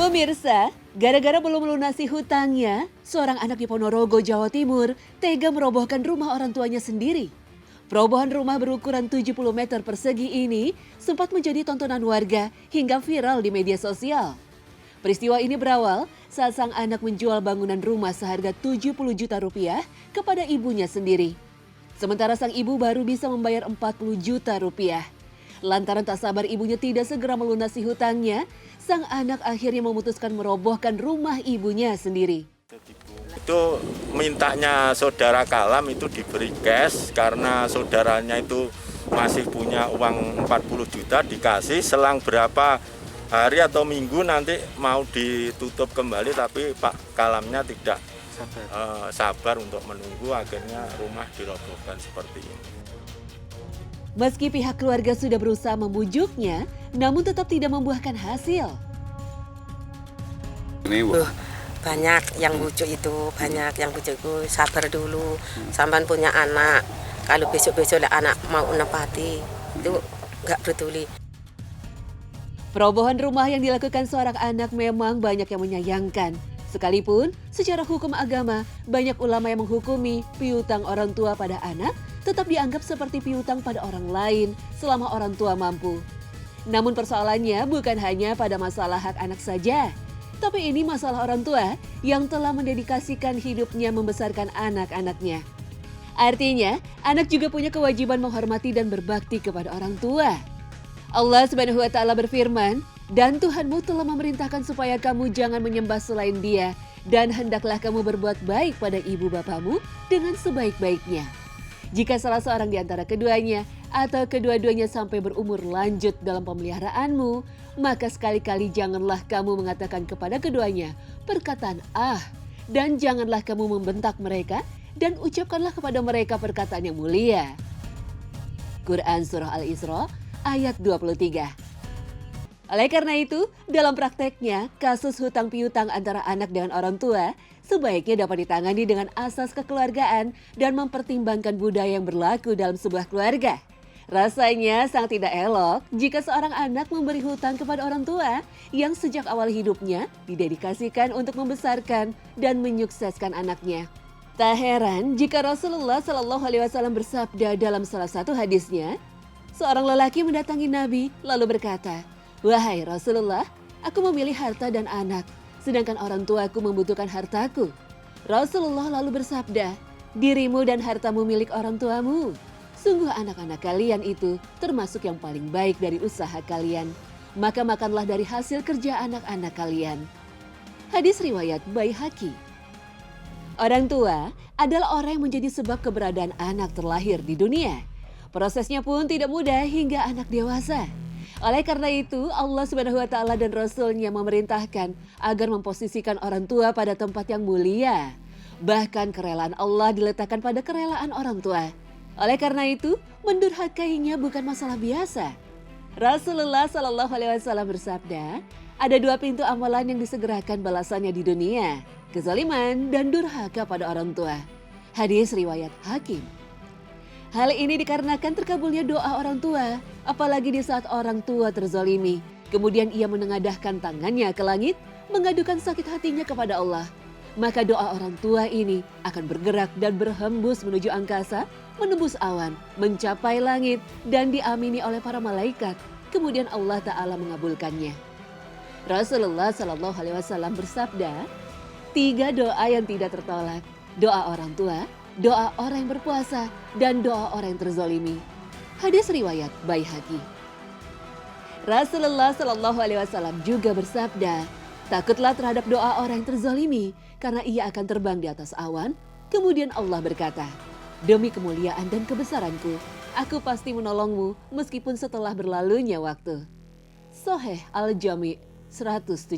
Pemirsa, gara-gara belum melunasi hutangnya, seorang anak di Ponorogo, Jawa Timur, tega merobohkan rumah orang tuanya sendiri. Perobohan rumah berukuran 70 meter persegi ini sempat menjadi tontonan warga hingga viral di media sosial. Peristiwa ini berawal saat sang anak menjual bangunan rumah seharga 70 juta rupiah kepada ibunya sendiri. Sementara sang ibu baru bisa membayar 40 juta rupiah. Lantaran tak sabar ibunya tidak segera melunasi hutangnya, sang anak akhirnya memutuskan merobohkan rumah ibunya sendiri. Itu mintanya saudara Kalam itu diberi cash karena saudaranya itu masih punya uang 40 juta dikasih selang berapa hari atau minggu nanti mau ditutup kembali, tapi Pak Kalamnya tidak sabar untuk menunggu, akhirnya rumah dirobohkan seperti ini. Meski pihak keluarga sudah berusaha membujuknya, namun tetap tidak membuahkan hasil. Banyak yang bujuk itu, sabar dulu, sampan punya anak. Kalau besok-besok anak mau nepati, itu nggak peduli. Perobohan rumah yang dilakukan seorang anak memang banyak yang menyayangkan. Sekalipun secara hukum agama, banyak ulama yang menghukumi piutang orang tua pada anak tetap dianggap seperti piutang pada orang lain selama orang tua mampu. Namun persoalannya bukan hanya pada masalah hak anak saja, tapi ini masalah orang tua yang telah mendedikasikan hidupnya membesarkan anak-anaknya. Artinya, anak juga punya kewajiban menghormati dan berbakti kepada orang tua. Allah Subhanahu wa Ta'ala berfirman, "Dan Tuhanmu telah memerintahkan supaya kamu jangan menyembah selain Dia, dan hendaklah kamu berbuat baik pada ibu bapamu dengan sebaik-baiknya." Jika salah seorang di antara keduanya atau kedua-duanya sampai berumur lanjut dalam pemeliharaanmu, maka sekali-kali janganlah kamu mengatakan kepada keduanya perkataan "ah", dan janganlah kamu membentak mereka dan ucapkanlah kepada mereka perkataan yang mulia. Quran Surah Al-Isra ayat 23. Oleh karena itu, dalam prakteknya, kasus hutang piutang antara anak dengan orang tua sebaiknya dapat ditangani dengan asas kekeluargaan dan mempertimbangkan budaya yang berlaku dalam sebuah keluarga. Rasanya sangat tidak elok jika seorang anak memberi hutang kepada orang tua yang sejak awal hidupnya didedikasikan untuk membesarkan dan menyukseskan anaknya. Tak heran jika Rasulullah Shallallahu Alaihi Wasallam bersabda dalam salah satu hadisnya, seorang lelaki mendatangi Nabi lalu berkata, "Wahai Rasulullah, aku memilih harta dan anak, sedangkan orang tuaku membutuhkan hartaku." Rasulullah lalu bersabda, "Dirimu dan hartamu milik orang tuamu. Sungguh anak-anak kalian itu termasuk yang paling baik dari usaha kalian. Maka makanlah dari hasil kerja anak-anak kalian." Hadis riwayat Baihaqi. Orang tua adalah orang yang menjadi sebab keberadaan anak terlahir di dunia. Prosesnya pun tidak mudah hingga anak dewasa. Oleh karena itu, Allah Subhanahu wa Ta'ala dan Rasul-Nya memerintahkan agar memposisikan orang tua pada tempat yang mulia. Bahkan kerelaan Allah diletakkan pada kerelaan orang tua. Oleh karena itu, mendurhakainya bukan masalah biasa. Rasulullah Shallallahu Alaihi Wasallam bersabda, ada dua pintu amalan yang disegerakan balasannya di dunia, kezaliman dan durhaka pada orang tua. Hadis riwayat Hakim. Hal ini dikarenakan terkabulnya doa orang tua, apalagi di saat orang tua terzalimi. Kemudian ia menengadahkan tangannya ke langit, mengadukan sakit hatinya kepada Allah. Maka doa orang tua ini akan bergerak dan berhembus menuju angkasa, menembus awan, mencapai langit, dan diamini oleh para malaikat. Kemudian Allah Ta'ala mengabulkannya. Rasulullah Shallallahu Alaihi Wasallam bersabda, 3 doa yang tidak tertolak, doa orang tua, doa orang yang berpuasa, dan doa orang yang terzalimi. Hadis riwayat Baihaqi. Rasulullah Shallallahu Alaihi Wasallam juga bersabda, takutlah terhadap doa orang yang terzalimi, karena ia akan terbang di atas awan. Kemudian Allah berkata, demi kemuliaan dan kebesaranku, aku pasti menolongmu meskipun setelah berlalunya waktu. Sahih Al-Jami' 117.